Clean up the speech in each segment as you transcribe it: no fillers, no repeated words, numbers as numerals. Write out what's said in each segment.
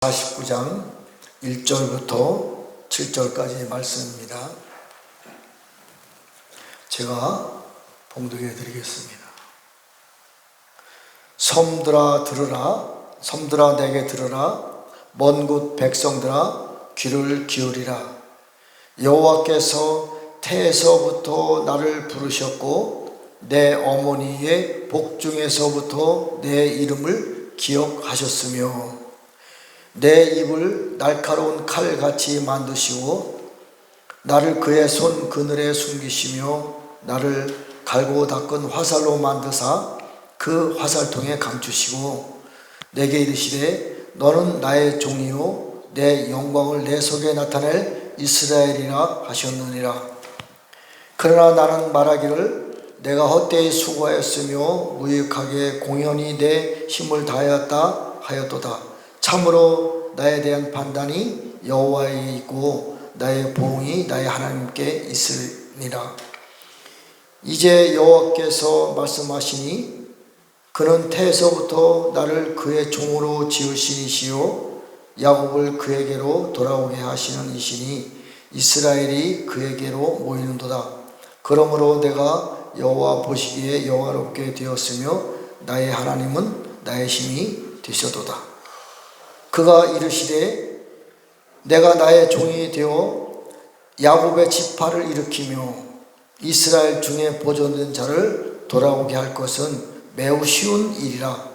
49장 1절부터 7절까지의 말씀입니다. 제가 봉독해 드리겠습니다. 섬들아 들으라, 섬들아 내게 들으라, 먼 곳 백성들아 귀를 기울이라. 여호와께서 태에서부터 나를 부르셨고 내 어머니의 복중에서부터 내 이름을 기억하셨으며 내 입을 날카로운 칼같이 만드시고 나를 그의 손 그늘에 숨기시며 나를 갈고 닦은 화살로 만드사 그 화살통에 감추시고 내게 이르시되 너는 나의 종이요 내 영광을 내 속에 나타낼 이스라엘이라 하셨느니라. 그러나 나는 말하기를 내가 헛되이 수고하였으며 무익하게 공연히 내 힘을 다하였다 하였도다. 참으로 나에 대한 판단이 여호와에 있고 나의 보응이 나의 하나님께 있으니라. 이제 여호와께서 말씀하시니 그는 태에서부터 나를 그의 종으로 지으신 이시요 야곱을 그에게로 돌아오게 하시는 이시니 이스라엘이 그에게로 모이는도다. 그러므로 내가 여호와 보시기에 영화롭게 되었으며 나의 하나님은 나의 힘이 되셨도다. 그가 이르시되 내가 나의 종이 되어 야곱의 지파를 일으키며 이스라엘 중에 보존된 자를 돌아오게 할 것은 매우 쉬운 일이라.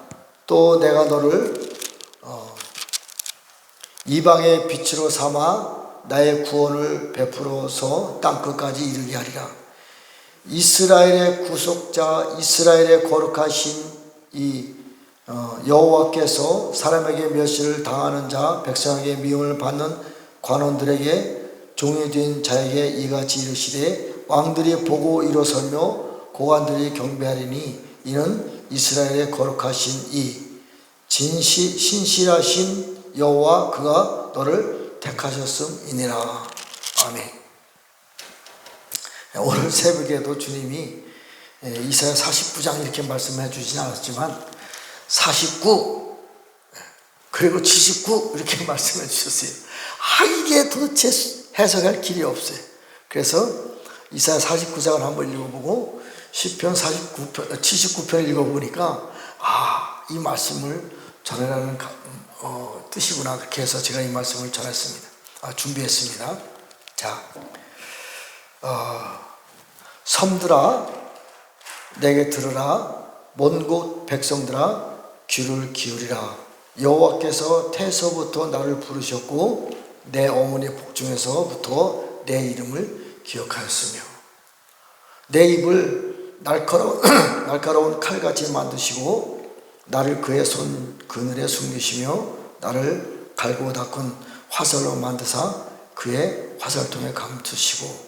또 내가 너를 이방의 빛으로 삼아 나의 구원을 베풀어서 땅끝까지 이르게 하리라. 이스라엘의 구속자, 이스라엘의 거룩하신 이 여호와께서 사람에게 멸시를 당하는 자, 백성에게 미움을 받는 관원들에게 종이 된 자에게 이같이 이르시되 왕들이 보고 일어서며 고관들이 경배하리니 이는 이스라엘의 거룩하신 이 신실하신 여호와 그가 너를 택하셨음이니라. 아멘. 오늘 새벽에도 주님이 이사야 49장 이렇게 말씀해 주진 않았지만 49 그리고 79 이렇게 말씀해 주셨어요. 이게 도대체 해석할 길이 없어요. 그래서 이사야 49장을 한번 읽어보고 시편 79편을 읽어보니까 이 말씀을 전하라는 뜻이구나. 그렇게 해서 제가 이 말씀을 전했습니다. 준비했습니다. 자, 섬들아 내게 들으라, 먼 곳 백성들아 귀를 기울이라. 여호와께서 태에서부터 나를 부르셨고 내 어머니 복중에서부터 내 이름을 기억하였으며 내 입을 날카로운 칼같이 만드시고 나를 그의 손 그늘에 숨기시며 나를 갈고 닦은 화살로 만드사 그의 화살통에 감추시고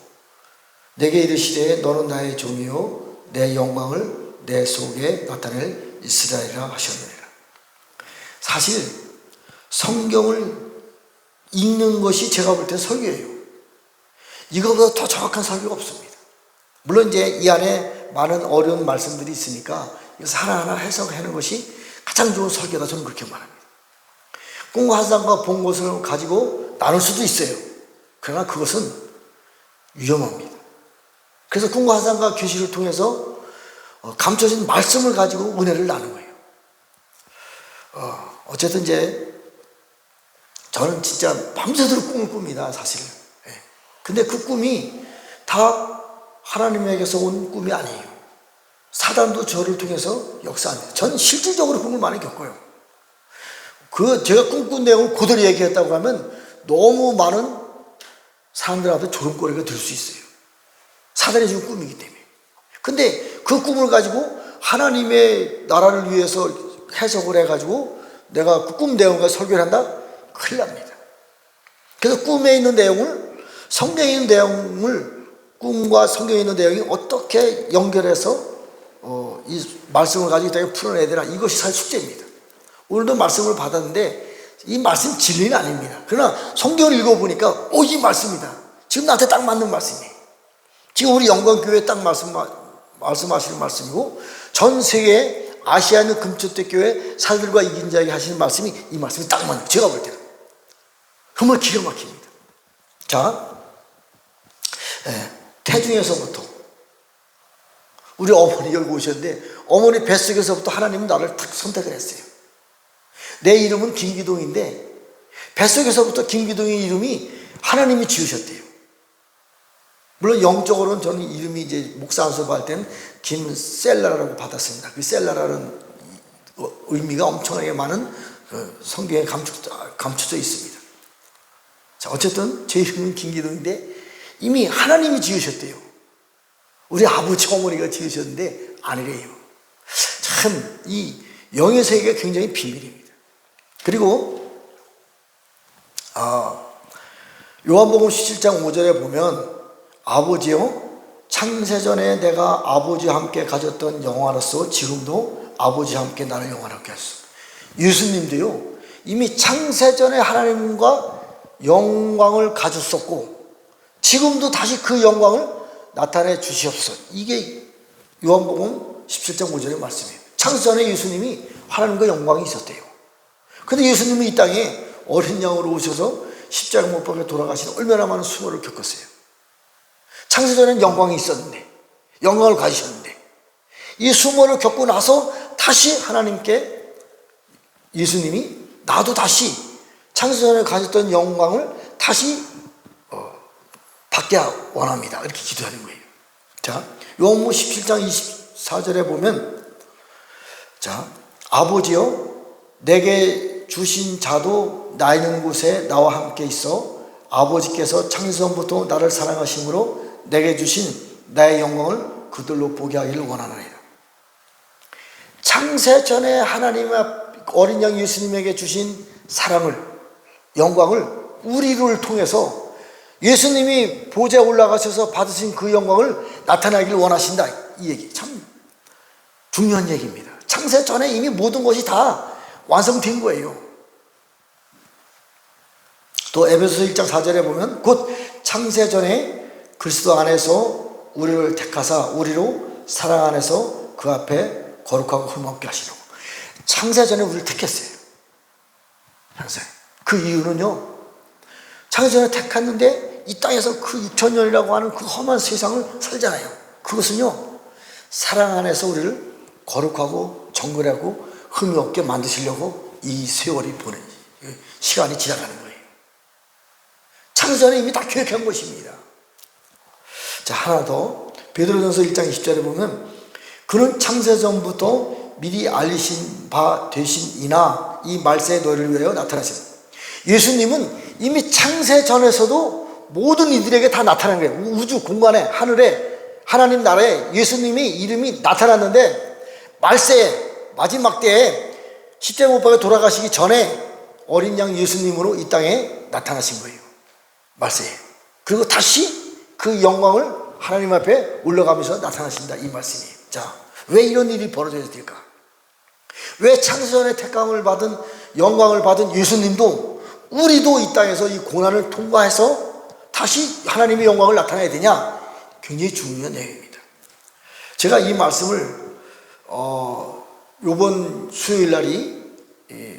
내게 이르시되 너는 나의 종이요 내 영광을 내 속에 나타낼 이스라엘이라 하셨느니라. 사실 성경을 읽는 것이 제가 볼 때 설교예요. 이거보다 더 정확한 설교가 없습니다. 물론 이제 이 안에 많은 어려운 말씀들이 있으니까 이것을 하나하나 해석하는 것이 가장 좋은 설교다. 저는 그렇게 말합니다. 꿈과 환상과 본 것을 가지고 나눌 수도 있어요. 그러나 그것은 위험합니다. 그래서 꿈과 환상과 계시를 통해서 감춰진 말씀을 가지고 은혜를 나눈 거예요. 어쨌든 이제 저는 진짜 밤새도록 꿈을 꿉니다, 사실. 근데 그 꿈이 다 하나님에게서 온 꿈이 아니에요. 사단도 저를 통해서 역사합니다. 전 실질적으로 꿈을 많이 겪어요. 제가 꿈꾼 내용을 그대로 얘기했다고 하면 너무 많은 사람들 앞에 조롱거리가 될 수 있어요. 사단이 준 꿈이기 때문에. 근데 그 꿈을 가지고 하나님의 나라를 위해서 해석을 해가지고 내가 그 꿈 내용과 설교를 한다? 큰일 납니다. 그래서 꿈에 있는 내용을, 성경에 있는 내용을, 꿈과 성경에 있는 내용이 어떻게 연결해서 이 말씀을 가지고 되게 풀어내야 되나, 이것이 사실 숙제입니다. 오늘도 말씀을 받았는데 이 말씀 진리는 아닙니다. 그러나 성경을 읽어보니까 이 말씀이다. 지금 나한테 딱 맞는 말씀이에요. 지금 우리 영광교회에 딱 말씀하시는 말씀이고 전 세계 아시아 있는 금초대 교회 살들과 이긴 자에게 하시는 말씀이 이 말씀이 딱 맞는, 제가 볼 때는 정말 기가 막힙니다. 자, 태중에서부터 우리 어머니 여기 오셨는데 어머니 뱃속에서부터 하나님은 나를 딱 선택을 했어요. 내 이름은 김기동인데 뱃속에서부터 김기동의 이름이 하나님이 지으셨대요. 물론 영적으로는 저는 이름이 이제 목사 안수할 때는 김셀라라고 받았습니다. 그 셀라라는 의미가 엄청나게 많은 성경에 감춰져 있습니다. 자, 어쨌든 제 이름은 김기동인데 이미 하나님이 지으셨대요. 우리 아버지 어머니가 지으셨는데 아니래요. 참 이 영의 세계가 굉장히 비밀입니다. 그리고 요한복음 17장 5절에 보면 아버지요 창세전에 내가 아버지와 함께 가졌던 영화로서 지금도 아버지와 함께 나를 영원하게 하소서. 예수님도요 이미 창세전에 하나님과 영광을 가졌었고 지금도 다시 그 영광을 나타내 주시옵소서. 이게 요한복음 17장 5절의 말씀이에요. 창세전에 예수님이 하나님과 영광이 있었대요. 그런데 예수님이 이 땅에 어린 양으로 오셔서 십자가 못 박혀 돌아가신 얼마나 많은 수모를 겪었어요. 창세전에는 영광이 있었는데 영광을 가지셨는데 이 수모를 겪고 나서 다시 하나님께 예수님이 나도 다시 창세전에 가졌던 영광을 다시 받게 원합니다. 이렇게 기도하는 거예요. 자, 요한복음 17장 24절에 보면 자, 아버지여 내게 주신 자도 나 있는 곳에 나와 함께 있어 아버지께서 창세전부터 나를 사랑하심으로 내게 주신 나의 영광을 그들로 보게 하기를 원하나이다. 창세전에 하나님 어린 양 예수님에게 주신 사랑을 영광을 우리를 통해서 예수님이 보좌에 올라가셔서 받으신 그 영광을 나타나기를 원하신다. 이 얘기 참 중요한 얘기입니다. 창세전에 이미 모든 것이 다 완성된 거예요. 또 에베소서 1장 4절에 보면 곧 창세전에 그리스도 안에서 우리를 택하사 우리로 사랑 안에서 그 앞에 거룩하고 흠없게 하시려고. 창세전에 우리를 택했어요. 항상 그 이유는요 창세전에 택했는데 이 땅에서 그 2000년이라고 하는 그 험한 세상을 살잖아요. 그것은요 사랑 안에서 우리를 거룩하고 정결하고 흠이 없게 만드시려고 이 세월이 보낸 시간이 지나가는 거예요. 창세전에 이미 다 계획한 것입니다. 자, 하나 더 베드로전서 1장 20절에 보면 그는 창세전부터 미리 알리신 바 되신이나 이 말세의 너희를 위하여 나타나신. 예수님은 이미 창세전에서도 모든 이들에게 다 나타난 거예요. 우주 공간에 하늘에 하나님 나라에 예수님이 이름이 나타났는데 말세에 마지막 때에 십자가 못 박혀 돌아가시기 전에 어린 양 예수님으로 이 땅에 나타나신 거예요. 말세에. 그리고 다시 그 영광을 하나님 앞에 올라가면서 나타나신다. 이 말씀이에요. 자, 왜 이런 일이 벌어져야 될까? 왜 창세전에 택감을 받은 영광을 받은 예수님도 우리도 이 땅에서 이 고난을 통과해서 다시 하나님의 영광을 나타내야 되냐? 굉장히 중요한 내용입니다. 제가 이 말씀을 이번 수요일 날이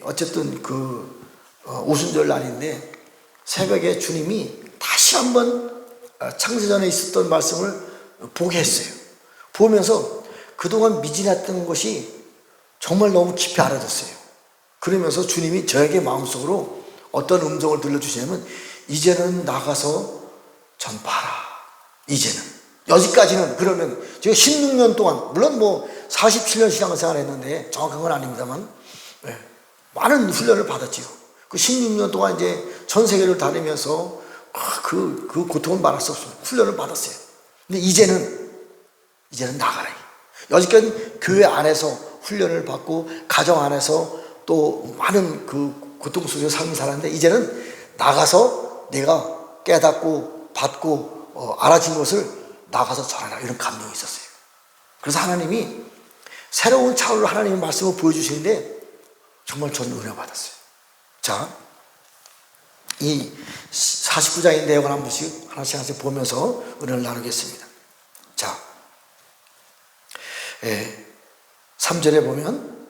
어쨌든 그 오순절 날인데 새벽에 주님이 다시 한번 창세전에 있었던 말씀을 보게 했어요. 보면서 그동안 미진했던 것이 정말 너무 깊이 알아졌어요. 그러면서 주님이 저에게 마음속으로 어떤 음성을 들려주시냐면 이제는 나가서 전파하라. 이제는 여기까지는. 그러면 제가 16년 동안 물론 뭐 47년 신앙생활 했는데 정확한 건 아닙니다만 많은 훈련을 받았지요. 그 16년 동안 이제 전 세계를 다니면서 그 고통을 말할 수 없습니다. 훈련을 받았어요. 근데 이제는 나가라. 여지까지 교회 안에서 훈련을 받고 가정 안에서 또 많은 그 고통 속에서 삶을 살았는데 이제는 나가서 내가 깨닫고 받고 알아진 것을 나가서 전하라. 이런 감동이 있었어요. 그래서 하나님이 새로운 차원으로 하나님의 말씀을 보여주시는데 정말 저는 은혜 받았어요. 자, 이 49장의 내용을 한 번씩 하나씩 보면서 은혜를 나누겠습니다. 자, 3절에 보면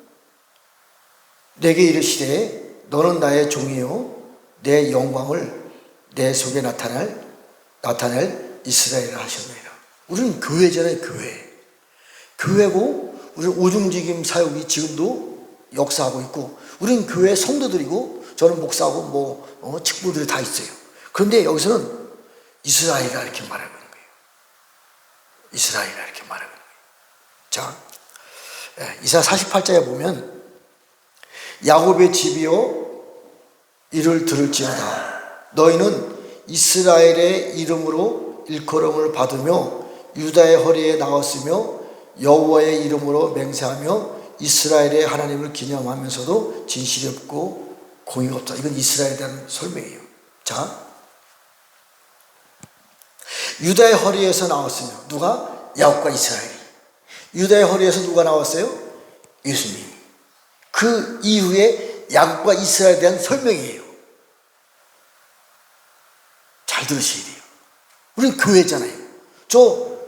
내게 이르시되 너는 나의 종이요 내 영광을 내 속에 나타낼 이스라엘을 하셨느니라. 우리는 교회잖아요. 교회고 우리는 오중직임 사역이 지금도 역사하고 있고, 우리는 교회 성도들이고, 저는 목사하고 직분들이 다 있어요. 그런데 여기서는 이스라엘이라 이렇게 말하고 있는 거예요. 이스라엘이라 이렇게 말하고 있는 거예요. 자, 이사야 48장에 보면 야곱의 집이여 이를 들을지어다. 너희는 이스라엘의 이름으로 일컬음을 받으며 유다의 허리에 나왔으며 여호와의 이름으로 맹세하며 이스라엘의 하나님을 기념하면서도 진실이 없고 공의가 없다. 이건 이스라엘에 대한 설명이에요. 자, 유다의 허리에서 나왔으며, 누가? 야곱과 이스라엘이. 유다의 허리에서 누가 나왔어요? 예수님이. 그 이후에 야곱과 이스라엘에 대한 설명이에요. 잘 들으셔야 돼요. 우리는 교회잖아요. 저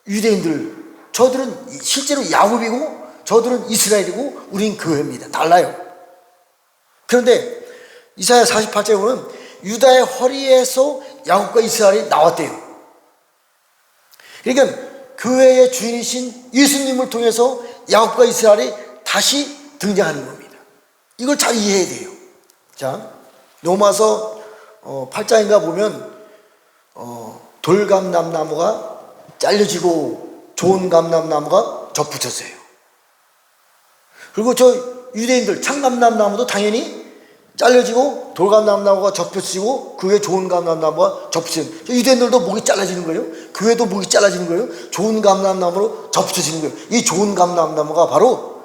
유대인들, 저들은 실제로 야곱이고 저들은 이스라엘이고 우리는 교회입니다. 달라요. 그런데 이사야 48장에 보면 유다의 허리에서 야곱과 이스라엘이 나왔대요. 그러니까 교회의 주인이신 예수님을 통해서 야곱과 이스라엘이 다시 등장하는 겁니다. 이걸 잘 이해해야 돼요. 자, 로마서 8장인가 보면 돌감람나무가 잘려지고 좋은 감람나무가 접붙였어요. 그리고 저 유대인들 참감람나무도 당연히 잘려지고 돌감람나무가 접붙이고 그 위에 좋은 감람나무가 접붙여요. 유대인들도 목이 잘라지는 거예요. 교회도 목이 잘라지는 거예요. 좋은 감람나무로 접붙여지는 거예요. 이 좋은 감람나무가 바로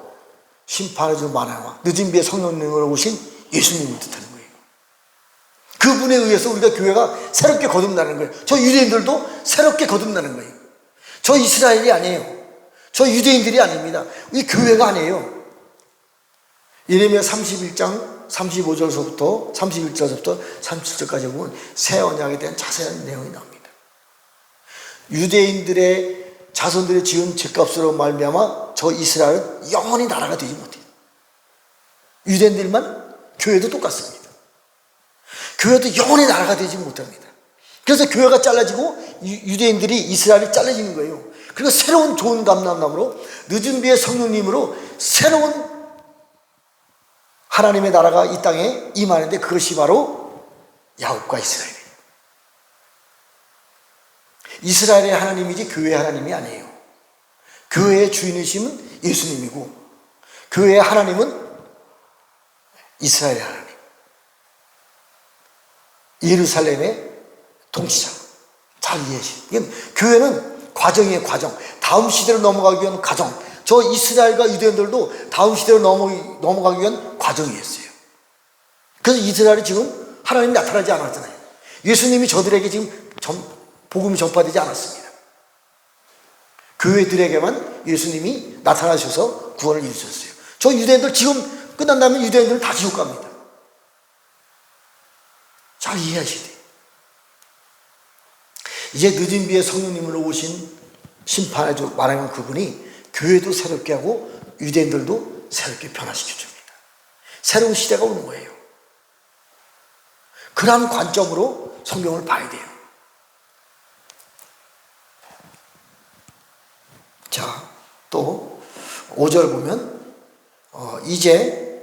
심판의 주 만화와 늦은 비에 성령님으로 오신 예수님을 뜻하는 거예요. 그분에 의해서 우리가 교회가 새롭게 거듭나는 거예요. 저 유대인들도 새롭게 거듭나는 거예요. 저 이스라엘이 아니에요. 저 유대인들이 아닙니다. 이 교회가 아니에요. 예레미야 31장 35절서부터 31절서부터 37절까지 보면 새 언약에 대한 자세한 내용이 나옵니다. 유대인들의 자손들이 지은 죄값으로 말미암아 저 이스라엘은 영원히 나라가 되지 못해요. 유대인들만, 교회도 똑같습니다. 교회도 영원히 나라가 되지 못합니다. 그래서 교회가 잘라지고 유대인들이, 이스라엘이 잘라지는 거예요. 그리고 새로운 좋은 감람나무로 늦은 비의 성령님으로 새로운 하나님의 나라가 이 땅에 임하는데, 그것이 바로 야곱과 이스라엘이에요. 이스라엘의 하나님이지 교회의 하나님이 아니에요. 교회의 주인이심은 예수님이고 교회의 하나님은 이스라엘의 하나님, 예루살렘의 통치자. 잘 이해하시죠? 이건 교회는 과정이에요. 과정. 다음 시대로 넘어가기 위한 과정. 저 이스라엘과 유대인들도 다음 시대로 넘어가기 위한 과정이었어요. 그래서 이스라엘이 지금 하나님이 나타나지 않았잖아요. 예수님이 저들에게 지금 복음이 전파되지 않았습니다. 교회들에게만 예수님이 나타나셔서 구원을 이루셨어요. 저 유대인들 지금 끝난다면 유대인들은 다 지옥 갑니다. 잘 이해하셔야 돼요. 이제 늦은 비에 성령님으로 오신 심판의 주 말하는 그분이 교회도 새롭게 하고 유대인들도 새롭게 변화시켜 줍니다. 새로운 시대가 오는 거예요. 그런 관점으로 성경을 봐야 돼요. 자, 또 5절 보면 이제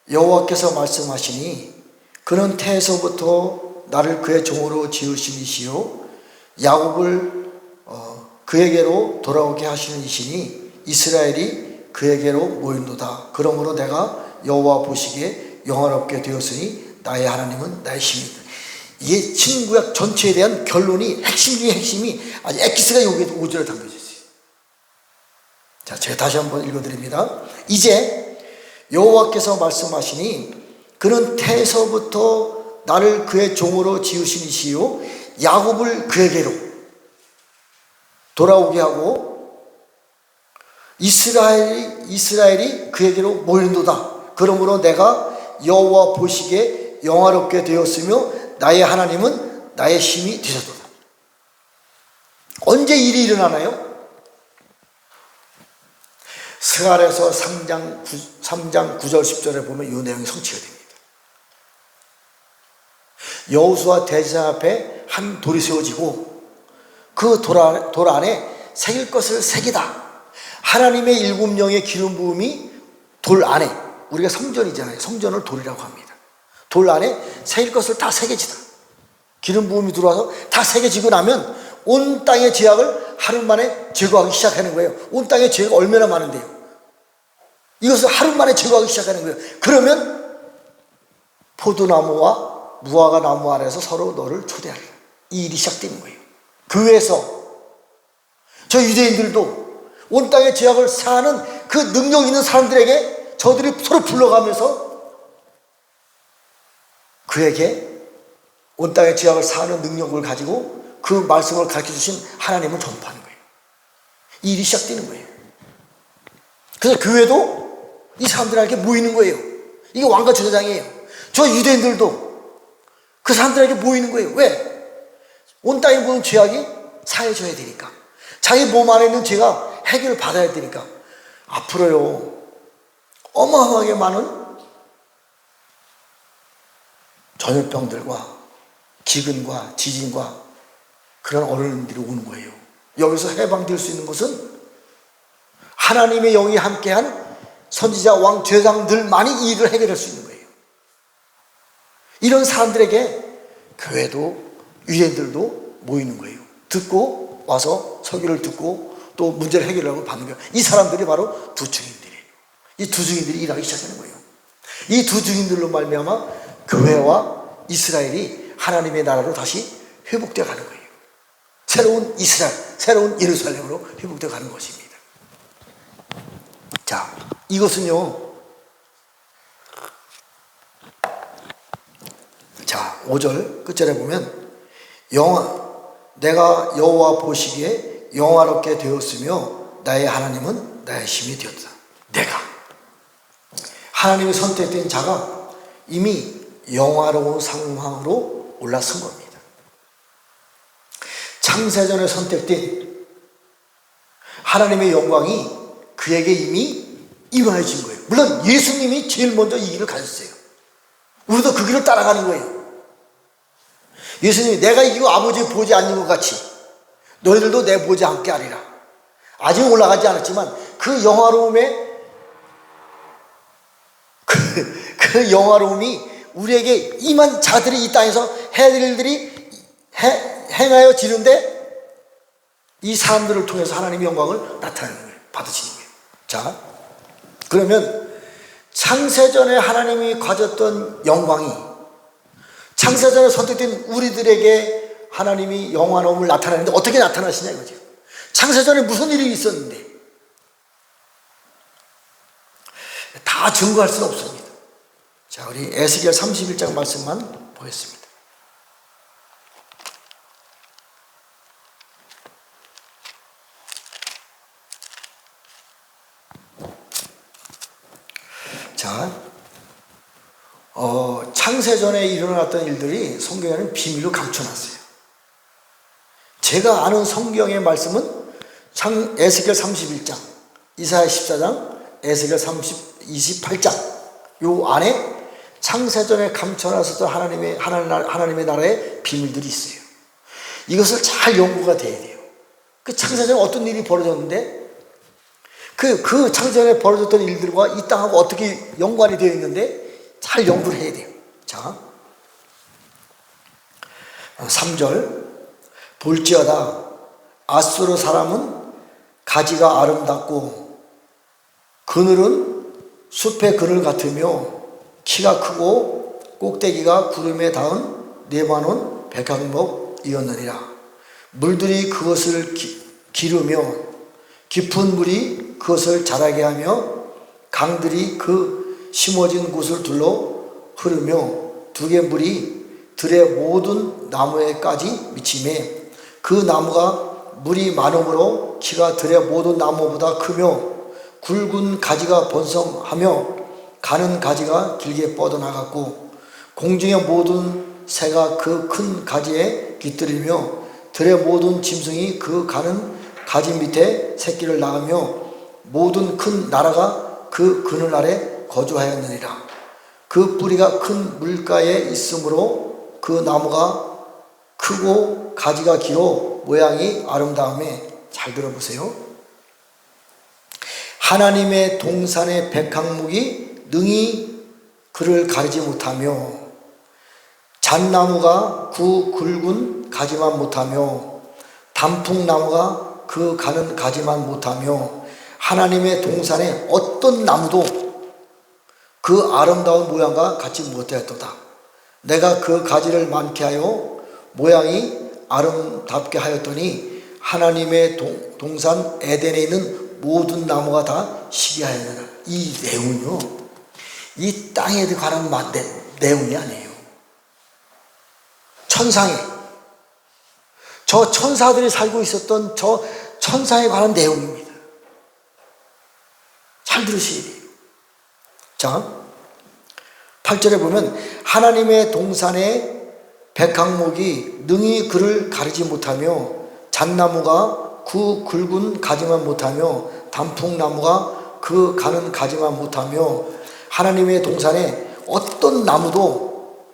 여호와께서 말씀하시니 그는 태에서부터 나를 그의 종으로 지으신 이시요 야곱을 그에게로 돌아오게 하시는 이시니 이스라엘이 그에게로 모인도다. 그러므로 내가 여호와 보시기에 영화롭게 되었으니 나의 하나님은 나의 힘이다. 이게 신구약 전체에 대한 결론이, 핵심 중에 핵심이 아주 엑기스가 여기에 5절에 담겨져 있어요. 자, 제가 다시 한번 읽어드립니다. 이제 여호와께서 말씀하시니 그는 태에서부터 나를 그의 종으로 지으신 이시요 야곱을 그에게로 돌아오게 하고 이스라엘이 그에게로 모인도다. 그러므로 내가 여호와 보시기에 영화롭게 되었으며 나의 하나님은 나의 힘이 되셨도다. 언제 일이 일어나나요? 스가랴서 3장 9절 10절에 보면 이 내용이 성취가 됩니다. 여호수아 대제사 앞에 한 돌이 세워지고 그 돌 안에 새길 것을 새기다. 하나님의 7영의 기름 부음이 돌 안에, 우리가 성전이잖아요. 성전을 돌이라고 합니다. 돌 안에 새길 것을 다 새겨지다. 기름 부음이 들어와서 다 새겨지고 나면 온 땅의 죄악을 하루 만에 제거하기 시작하는 거예요. 온 땅의 죄가 얼마나 많은데요. 이것을 하루 만에 제거하기 시작하는 거예요. 그러면 포도나무와 무화과 나무 아래에서 서로 너를 초대하리라. 이 일이 시작되는 거예요. 교회에서 저 유대인들도 온 땅의 죄악을 사는 그 능력 있는 사람들에게 저들이 서로 불러가면서 그에게 온 땅의 죄악을 사는 능력을 가지고 그 말씀을 가르쳐주신 하나님을 전파하는 거예요. 이 일이 시작되는 거예요. 그래서 교회도 이 사람들에게 모이는 거예요. 이게 왕과 제사장이에요. 저 유대인들도 그 사람들에게 모이는 거예요. 왜? 온 땅에 모든 죄악이 사해져야 되니까. 자기 몸 안에 있는 죄가 해결을 받아야 되니까. 앞으로요, 어마어마하게 많은 전염병들과 기근과 지진과 그런 어려움들이 오는 거예요. 여기서 해방될 수 있는 것은 하나님의 영이 함께한 선지자, 왕, 제사장들만이 이 일을 해결할 수 있는 거예요. 이런 사람들에게 교회도 유대인들도 모이는 거예요. 듣고 와서 설교를 듣고 또 문제를 해결하고 받는 거예요. 이 사람들이 바로 두 증인들이에요. 이 두 증인들이 일하기 시작하는 거예요. 이 두 증인들로 말미암아 교회와 이스라엘이 하나님의 나라로 다시 회복되어 가는 거예요. 새로운 이스라엘, 새로운 예루살렘으로 회복되어 가는 것입니다. 자, 이것은요, 자, 5절 끝절에 보면 내가 여호와 보시기에 영화롭게 되었으며 나의 하나님은 나의 힘이 되었다. 내가 하나님이 선택된 자가 이미 영화로운 상황으로 올라선 겁니다. 창세전에 선택된 하나님의 영광이 그에게 이미 임하여진 거예요. 물론 예수님이 제일 먼저 이 길을 가셨어요. 우리도 그 길을 따라가는 거예요. 예수님이 내가 이거 아버지 보지 않는 것 같이 너희들도 내 보지 않게 하리라. 아직 올라가지 않았지만 그 영화로움에 그 영화로움이 우리에게 임한 자들이 이 땅에서 해야 될 일들이 행하여 지는데 이 사람들을 통해서 하나님의 영광을 나타내는 거예요. 받으시는 거예요. 자, 그러면 창세전에 하나님이 가졌던 영광이 창세전에 선택된 우리들에게 하나님이 영화로움을 나타내는데 어떻게 나타나시냐 이거죠. 창세전에 무슨 일이 있었는데 다 증거할 수는 없습니다. 자, 우리 에스겔 31장 말씀만 보겠습니다. 자, 창세전에 일어났던 일들이 성경에는 비밀로 감춰놨어요. 제가 아는 성경의 말씀은 에스겔 31장, 이사야 14장, 에스겔 28장 요 안에 창세전에 감춰놨었던 하나님의 나라의 비밀들이 있어요. 이것을 잘 연구가 돼야 돼요. 그 창세전에 어떤 일이 벌어졌는데 그 창세전에 벌어졌던 일들과 이 땅하고 어떻게 연관이 되어 있는데 잘 연구를 해야 돼요. 자, 3절 볼지어다 아수르 사람은 가지가 아름답고 그늘은 숲의 그늘 같으며 키가 크고 꼭대기가 구름에 닿은 레바논 백향목이었느니라. 물들이 그것을 기르며 깊은 물이 그것을 자라게 하며 강들이 그 심어진 곳을 둘러 흐르며 두 개 물이 들의 모든 나무에까지 미치매 그 나무가 물이 많음으로 키가 들의 모든 나무보다 크며 굵은 가지가 번성하며 가는 가지가 길게 뻗어나갔고 공중의 모든 새가 그 큰 가지에 깃들이며 들의 모든 짐승이 그 가는 가지 밑에 새끼를 낳으며 모든 큰 나라가 그 그늘 아래 거주하였느니라. 그 뿌리가 큰 물가에 있으므로 그 나무가 크고 가지가 길어 모양이 아름다움에, 잘 들어보세요. 하나님의 동산의 백항목이 능히 그를 가리지 못하며, 잣나무가 그 굵은 가지만 못하며, 단풍나무가 그 가는 가지만 못하며, 하나님의 동산의 어떤 나무도 그 아름다운 모양과 같이 못하였도다. 내가 그 가지를 많게 하여 모양이 아름답게 하였더니 하나님의 동산 에덴에 있는 모든 나무가 다 시기하였느니라. 이 내용은요, 이 땅에 관한 내용이 아니에요. 천상에, 저 천사들이 살고 있었던 저 천사에 관한 내용입니다. 잘 들으셔야 돼요. 자, 8절에 보면 하나님의 동산의 백항목이 능히 그를 가리지 못하며, 잣나무가 그 굵은 가지만 못하며, 단풍나무가 그 가는 가지만 못하며, 하나님의 동산에 어떤 나무도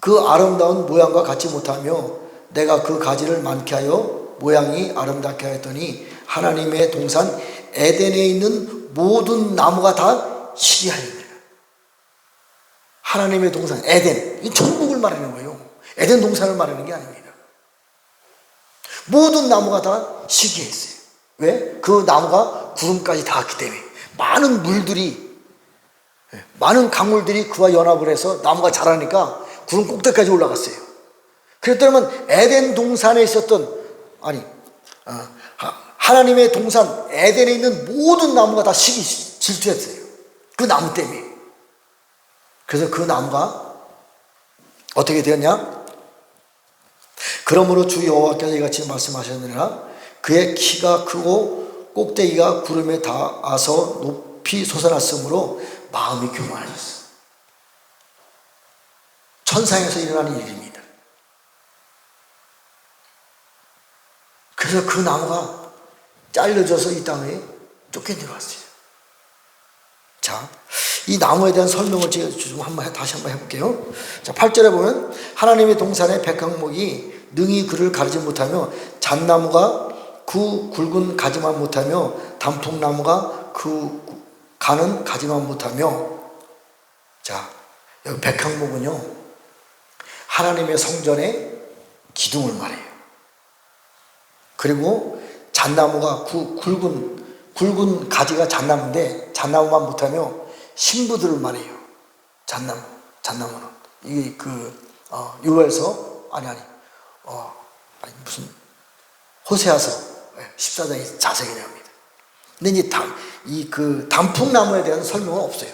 그 아름다운 모양과 같이 못하며, 내가 그 가지를 많게 하여 모양이 아름답게 하였더니 하나님의 동산 에덴에 있는 모든 나무가 다 시기하였느니라. 하나님의 동산 에덴, 이 천국을 말하는 거예요. 에덴 동산을 말하는 게 아닙니다. 모든 나무가 다 시기했어요. 왜? 그 나무가 구름까지 닿았기 때문에. 많은 물들이, 많은 강물들이 그와 연합을 해서 나무가 자라니까 구름 꼭대기까지 올라갔어요. 그랬더니 에덴 동산에 있었던, 하나님의 동산 에덴에 있는 모든 나무가 다 질투했어요. 그 나무 때문에. 그래서 그 나무가 어떻게 되었냐? 그러므로 주 여호와께서 이같이 말씀하셨느니라. 그의 키가 크고 꼭대기가 구름에 닿아서 높이 솟아났으므로 마음이 교만하셨어. 천상에서 일어나는 일입니다. 그래서 그 나무가 잘려져서 이 땅에 쫓겨내려왔어요. 자, 이 나무에 대한 설명을 제가 다시 한번 해볼게요. 자, 8절에 보면 하나님의 동산의 백항목이 능히 그를 가리지 못하며, 잣나무가 그 굵은 가지만 못하며, 단풍나무가 그 가는 가지만 못하며. 자, 여기 백항목은요, 하나님의 성전의 기둥을 말해요. 그리고 잣나무가 그 굵은 가지가 잣나무인데, 잣나무만 못하며 신부들을 말해요. 잣나무는 이게 요엘서 무슨 호세아서 14장에 자세히 나옵니다. 근데 이제 그 단풍나무에 대한 설명은 없어요.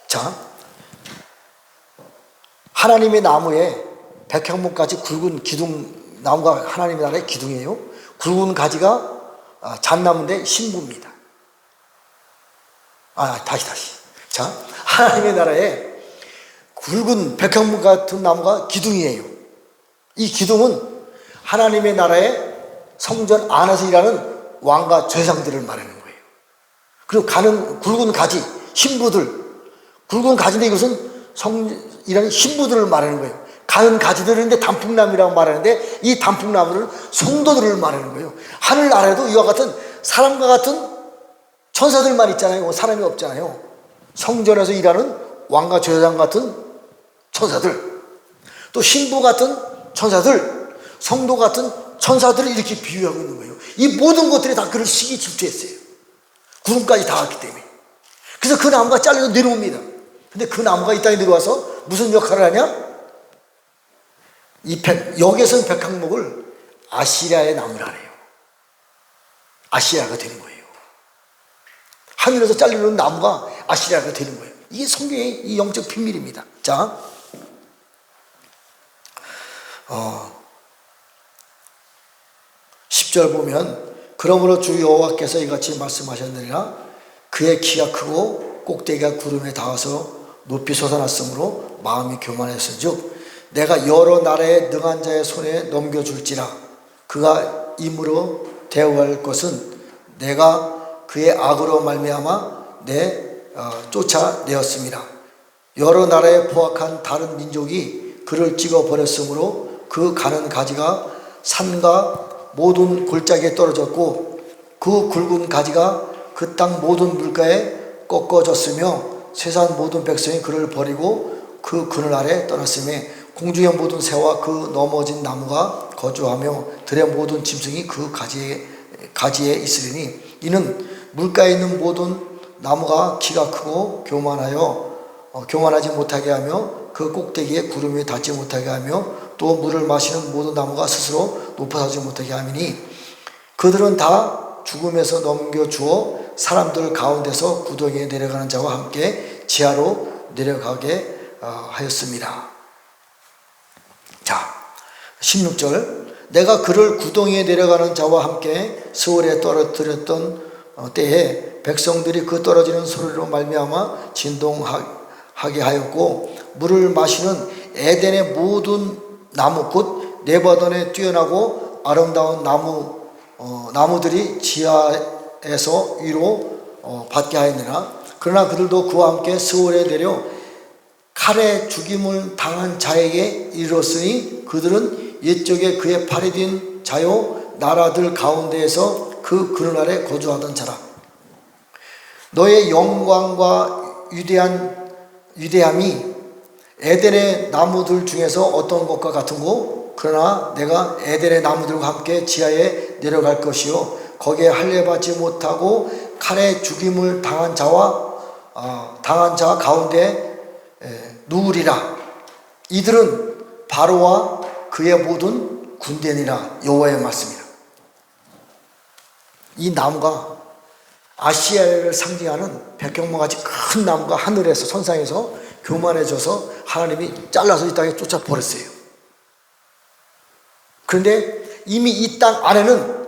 자, 하나님의 나무에 백향목까지 굵은 기둥, 나무가 하나님의 나라의 기둥이에요. 굵은 가지가 잣나무인데 신부입니다. 다시. 자, 하나님의 나라에 굵은 백향목 같은 나무가 기둥이에요. 이 기둥은 하나님의 나라의 성전 안에서 일하는 왕과 제사장들을 말하는 거예요. 그리고 가는 굵은 가지, 신부들. 굵은 가지인데 이것은 일하는 신부들을 말하는 거예요. 가는 가지들인데 단풍나무라고 말하는데, 이 단풍나무를 성도들을 말하는 거예요. 하늘나라에도 이와 같은 사람과 같은 천사들만 있잖아요. 사람이 없잖아요. 성전에서 일하는 왕과 제사장 같은 천사들, 또 신부 같은 천사들, 성도 같은 천사들을 이렇게 비유하고 있는 거예요. 이 모든 것들이 다 그를 시기 질투했어요. 구름까지 닿았기 때문에. 그래서 그 나무가 잘려서 내려옵니다. 근데 그 나무가 이 땅에 내려와서 무슨 역할을 하냐? 여기에서는 백항목을 아시리아의 나무라래요. 아시리아가 되는 거예요. 하늘에서 잘리는 나무가 아시리아가 되는 거예요. 이게 성경의 이 영적 비밀입니다. 자, 10절 보면, 그러므로 주 여호와께서 이같이 말씀하셨느니라. 그의 키가 크고 꼭대기가 구름에 닿아서 높이 솟아났으므로 마음이 교만했은즉 내가 여러 나라의 능한 자의 손에 넘겨줄지라. 그가 임으로 대우할 것은 내가 그의 악으로 말미암아 쫓아내었습니다. 여러 나라의 포악한 다른 민족이 그를 찍어 버렸으므로 그 가는 가지가 산과 모든 골짜기에 떨어졌고 그 굵은 가지가 그 땅 모든 물가에 꺾어졌으며 세상 모든 백성이 그를 버리고 그 그늘 아래 떠났으며 공중의 모든 새와 그 넘어진 나무가 거주하며 들의 모든 짐승이 그 가지에 있으리니 이는 물가에 있는 모든 나무가 키가 크고 교만하지 못하게 하며 그 꼭대기에 구름이 닿지 못하게 하며 또 물을 마시는 모든 나무가 스스로 높아서지 못하게 함이니 그들은 다 죽음에서 넘겨주어 사람들 가운데서 구덩이에 내려가는 자와 함께 지하로 내려가게 하였습니다. 자, 16절 내가 그를 구덩이에 내려가는 자와 함께 스월에 떨어뜨렸던 때에 백성들이 그 떨어지는 소리로 말미암아 진동하게 하였고 물을 마시는 에덴의 모든 나무 곧 레바논에 뛰어나고 아름다운 나무들이 지하에서 위로 받게 하였느라 그러나 그들도 그와 함께 스월에 내려 칼에 죽임을 당한 자에게 이르렀으니 그들은 옛적에 그의 팔에 딘 자요 나라들 가운데에서 그 그늘 아래 거주하던 자라. 너의 영광과 위대함이 에덴의 나무들 중에서 어떤 것과 같은고 그러나 내가 에덴의 나무들과 함께 지하에 내려갈 것이요 거기에 할례받지 못하고 칼에 죽임을 당한 자 가운데 누우리라. 이들은 바로와 그의 모든 군대니라. 여호와의 말씀이라. 이 나무가 아시아를 상징하는 백경목같이 큰 나무가 하늘에서 선상에서 교만해져서 하나님이 잘라서 이 땅에 쫓아 버렸어요. 그런데 이미 이 땅 안에는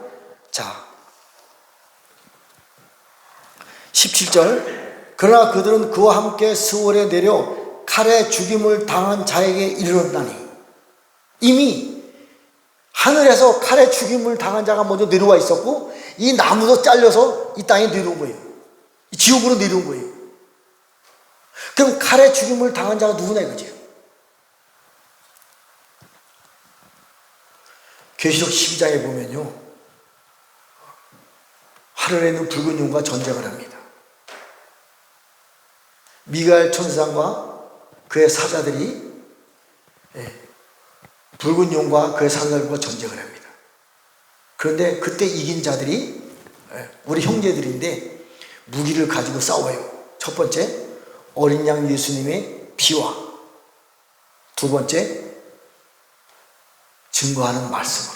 17절 그러나 그들은 그와 함께 스월에 내려 칼에 죽임을 당한 자에게 이르렀나니 이미 하늘에서 칼에 죽임을 당한 자가 먼저 내려와 있었고 이 나무도 잘려서 이 땅에 내려온 거예요. 이 지옥으로 내려온 거예요. 그럼 칼에 죽임을 당한 자가 누구냐 이거죠. 계시록 12장에 보면요 하늘에 있는 붉은 용과 전쟁을 합니다. 미가엘 천사장과 그의 사자들이 붉은 용과 그의 사자들과 전쟁을 합니다. 그런데 그때 이긴 자들이 우리 형제들인데 무기를 가지고 싸워요. 첫 번째 어린 양 예수님의 피와 두 번째 증거하는 말씀으로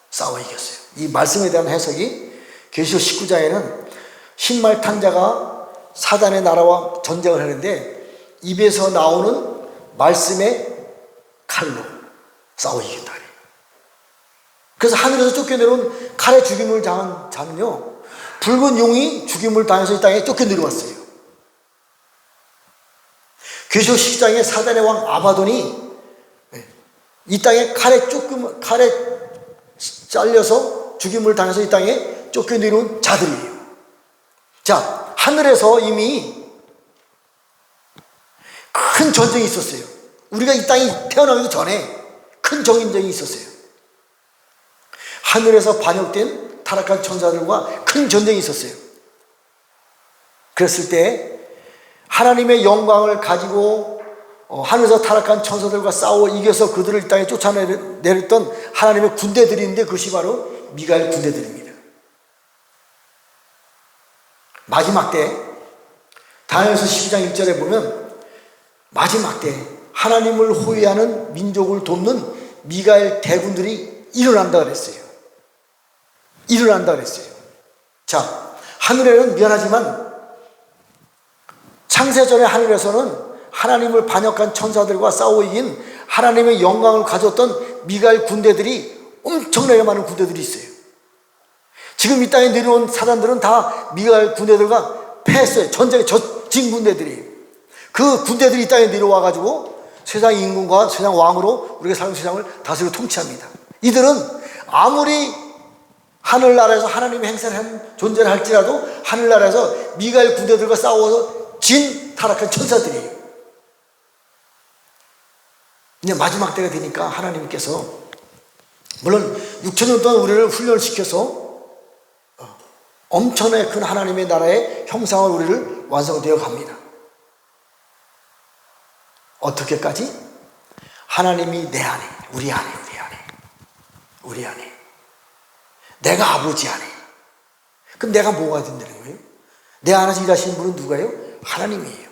싸워 이겼어요. 이 말씀에 대한 해석이 계시록 19장에는 흰말 탄 자가 사단의 나라와 전쟁을 하는데 입에서 나오는 말씀의 칼로 싸워 이긴다. 그래서 하늘에서 쫓겨내려온 칼에 죽임을 당한 자는요 붉은 용이 죽임을 당해서 이 땅에 쫓겨내려왔어요. 계시록 10장에 사단의 왕 아바돈이 이 땅에 칼에 잘려서 죽임을 당해서 이 땅에 쫓겨내려온 자들이에요. 자, 하늘에서 이미 큰 전쟁이 있었어요. 우리가 이 땅이 태어나기 전에 큰 전쟁이 있었어요. 하늘에서 반역된 타락한 천사들과 큰 전쟁이 있었어요. 그랬을 때 하나님의 영광을 가지고 하늘에서 타락한 천사들과 싸워 이겨서 그들을 이 땅에 쫓아내렸던 하나님의 군대들이 있는데 그것이 바로 미가엘 군대들입니다. 마지막 때 다니엘서 12장 1절에 보면 마지막 때 하나님을 호위하는 민족을 돕는 미가엘 대군들이 일어난다 그랬어요. 자, 하늘에는 미안하지만 창세전의 하늘에서는 하나님을 반역한 천사들과 싸워 이긴 하나님의 영광을 가졌던 미가엘 군대들이 엄청나게 많은 군대들이 있어요. 지금 이 땅에 내려온 사단들은 다 미가엘 군대들과 패했어요. 전쟁에 진 군대들이. 그 군대들이 이 땅에 내려와가지고 세상 임금과 세상 왕으로 우리가 살고 세상을 다스리고 통치합니다. 이들은 아무리 하늘나라에서 하나님의 행사를 한 존재를 할지라도 하늘나라에서 미가엘 군대들과 싸워서 진 타락한 천사들이에요. 이제 마지막 때가 되니까 하나님께서 물론 6,000년 동안 우리를 훈련시켜서 엄청나게 큰 하나님의 나라의 형상을 우리를 완성되어 갑니다. 어떻게까지? 하나님이 내 안에, 우리 안에 내가 아버지 안에. 그럼 내가 뭐가 된다는 거예요? 내 안에서 일하시는 분은 누가요? 하나님이에요.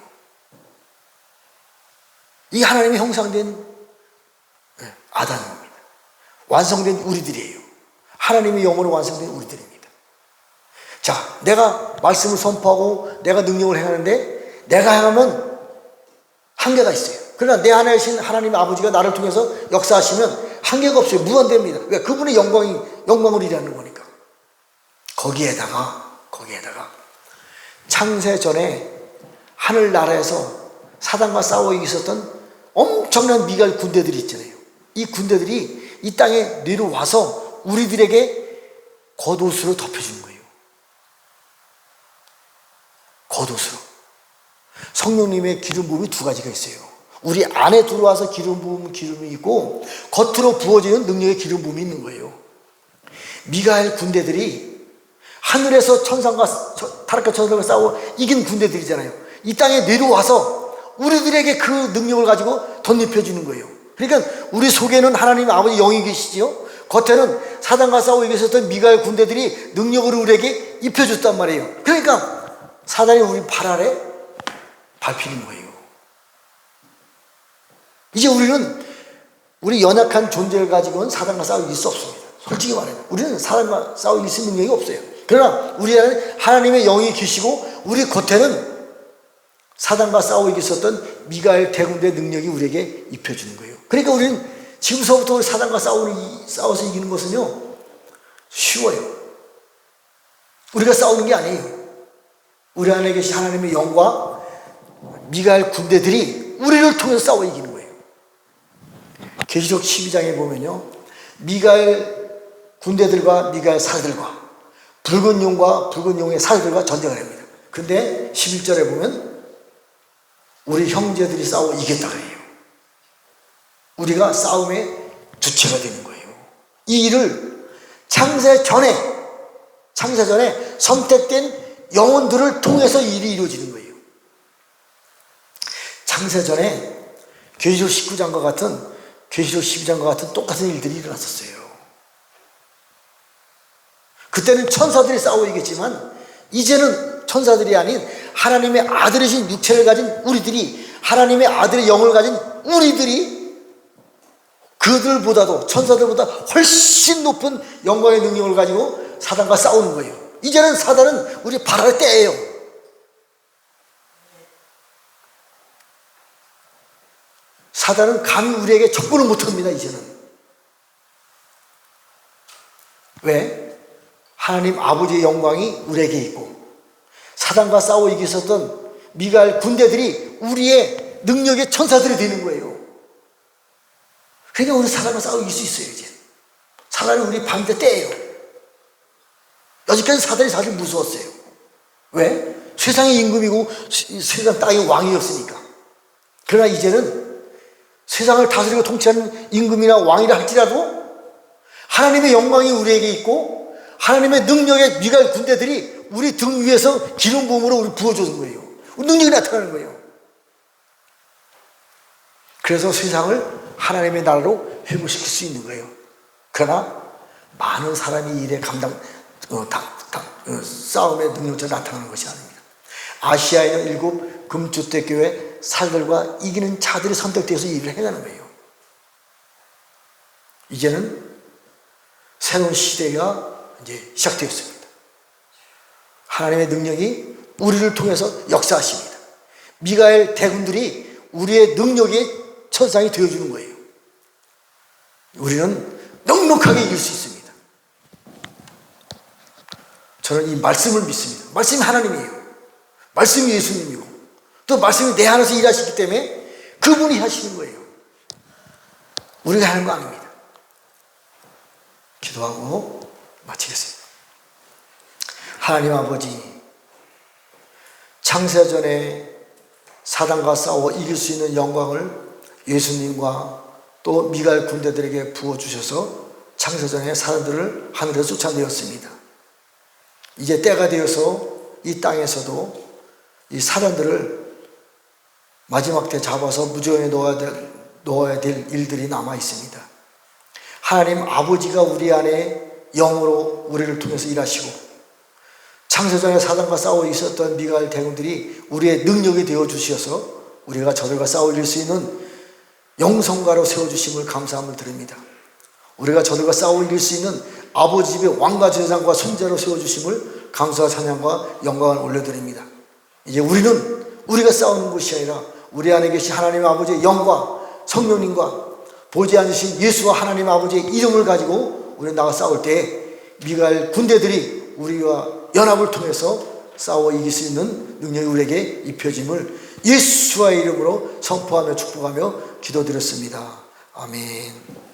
이 하나님의 형상된 아담입니다. 완성된 우리들이에요. 하나님의 영으로 완성된 우리들입니다. 자, 내가 말씀을 선포하고 내가 능력을 행하는데 내가 행하면 한계가 있어요. 그러나 내 안에 계신 하나님 아버지가 나를 통해서 역사하시면 한계가 없어요. 무한대입니다. 왜? 그분의 영광을 일하는 거니까. 거기에다가 창세 전에 하늘나라에서 사단과 싸워 있었던 엄청난 미갈 군대들이 있잖아요. 이 군대들이 이 땅에 내려와서 우리들에게 겉옷으로 덮여주는 거예요. 겉옷으로. 성령님의 기름 부음이 두 가지가 있어요. 우리 안에 들어와서 기름 부음 기름이 있고 겉으로 부어지는 능력의 기름 부음이 있는 거예요. 미가엘 군대들이 하늘에서 천상과 타락과 천상과 싸워 이긴 군대들이잖아요. 이 땅에 내려와서 우리들에게 그 능력을 가지고 덧입혀주는 거예요. 그러니까 우리 속에는 하나님 아버지 영이 계시지요. 겉에는 사단과 싸워 이겼었던 미가엘 군대들이 능력을 우리에게 입혀줬단 말이에요. 그러니까 사단이 우리 발 아래 밟히는 거예요. 이제 우리 연약한 존재를 가지고는 사단과 싸워 이길 수 없습니다. 솔직히 말해요. 우리는 사단과 싸워 이길 수 있는 능력이 없어요. 그러나 우리 안에 하나님의 영이 계시고 우리 겉에는 사단과 싸워 이겼었던 미가엘 대군대의 능력이 우리에게 입혀주는 거예요. 그러니까 우리는 지금서부터 사단과 싸워서 이기는 것은요 쉬워요. 우리가 싸우는 게 아니에요. 우리 안에 계신 하나님의 영과 미가엘 군대들이 우리를 통해서 싸워 이기는 거예요. 계시록 12장에 보면요 미가엘 군대들과 미가엘 사제들과 붉은 용의 사제들과 전쟁을 합니다. 근데 11절에 보면 우리 형제들이 싸워 이겼다 그래요. 우리가 싸움의 주체가 되는 거예요. 이 일을 창세 전에 선택된 영혼들을 통해서 이 일이 이루어지는 거예요. 창세 전에 계시록 19장과 같은 계시록 12장과 같은 똑같은 일들이 일어났었어요. 그때는 천사들이 싸워 이겼지만 이제는 천사들이 아닌 하나님의 아들이신 육체를 가진 우리들이, 하나님의 아들의 영을 가진 우리들이 그들보다도 천사들보다 훨씬 높은 영광의 능력을 가지고 사단과 싸우는 거예요. 이제는 사단은 우리 발 아래 떼예요. 사단은 감히 우리에게 접근을 못합니다. 이제는. 왜? 하나님 아버지의 영광이 우리에게 있고 사단과 싸워 이겼었던 미가엘 군대들이 우리의 능력의 천사들이 되는 거예요. 그러니까 우리 사단과 싸워 이길 수 있어요. 이제 사단이 우리 밤새 떼예요. 여지까지 사단이 사실 무서웠어요. 왜? 세상의 임금이고 세상 땅의 왕이었으니까. 그러나 이제는 세상을 다스리고 통치하는 임금이나 왕이라 할지라도 하나님의 영광이 우리에게 있고 하나님의 능력의 미가엘 군대들이 우리 등 위에서 기름 부음으로 우리 부어주는 거예요. 능력이 나타나는 거예요. 그래서 세상을 하나님의 나라로 회복시킬 수 있는 거예요. 그러나 많은 사람이 이 일에 싸움의 능력자로 나타나는 것이 아닙니다. 아시아에는 7 금주택교회 사들과 이기는 자들이 선택되어서 이 일을 행하는 거예요. 이제는 새로운 시대가 이제 시작되었습니다. 하나님의 능력이 우리를 통해서 역사하십니다. 미가엘 대군들이 우리의 능력의 천상이 되어주는 거예요. 우리는 넉넉하게 이길 수 있습니다. 저는 이 말씀을 믿습니다. 말씀이 하나님이에요. 말씀이 예수님이고 또 말씀이 내 안에서 일하시기 때문에 그분이 하시는 거예요. 우리가 하는 거 아닙니다. 기도하고 마치겠습니다. 하나님 아버지, 창세전에 사단과 싸워 이길 수 있는 영광을 예수님과 또 미갈 군대들에게 부어주셔서 창세전에 사람들을 하늘에서 쫓아내었습니다. 이제 때가 되어서 이 땅에서도 이 사람들을 마지막 때 잡아서 무저에 놓아야 될 일들이 남아 있습니다. 하나님 아버지가 우리 안에 영으로 우리를 통해서 일하시고 창세전에 사단과 싸워 있었던 미갈 대군들이 우리의 능력이 되어 주셔서 우리가 저들과 싸워 이길 수 있는 영성가로 세워주심을 감사함을 드립니다. 우리가 저들과 싸워 이길 수 있는 아버지 집의 왕과 제사장과 손자로 세워주심을 감사와 찬양과 영광을 올려드립니다. 이제 우리는 우리가 싸우는 것이 아니라 우리 안에 계신 하나님 아버지의 영과 성령님과 보지 않으신 예수와 하나님 아버지의 이름을 가지고 우리는 나가 싸울 때 미갈 군대들이 우리와 연합을 통해서 싸워 이길 수 있는 능력이 우리에게 입혀짐을 예수와의 이름으로 선포하며 축복하며 기도드렸습니다. 아멘.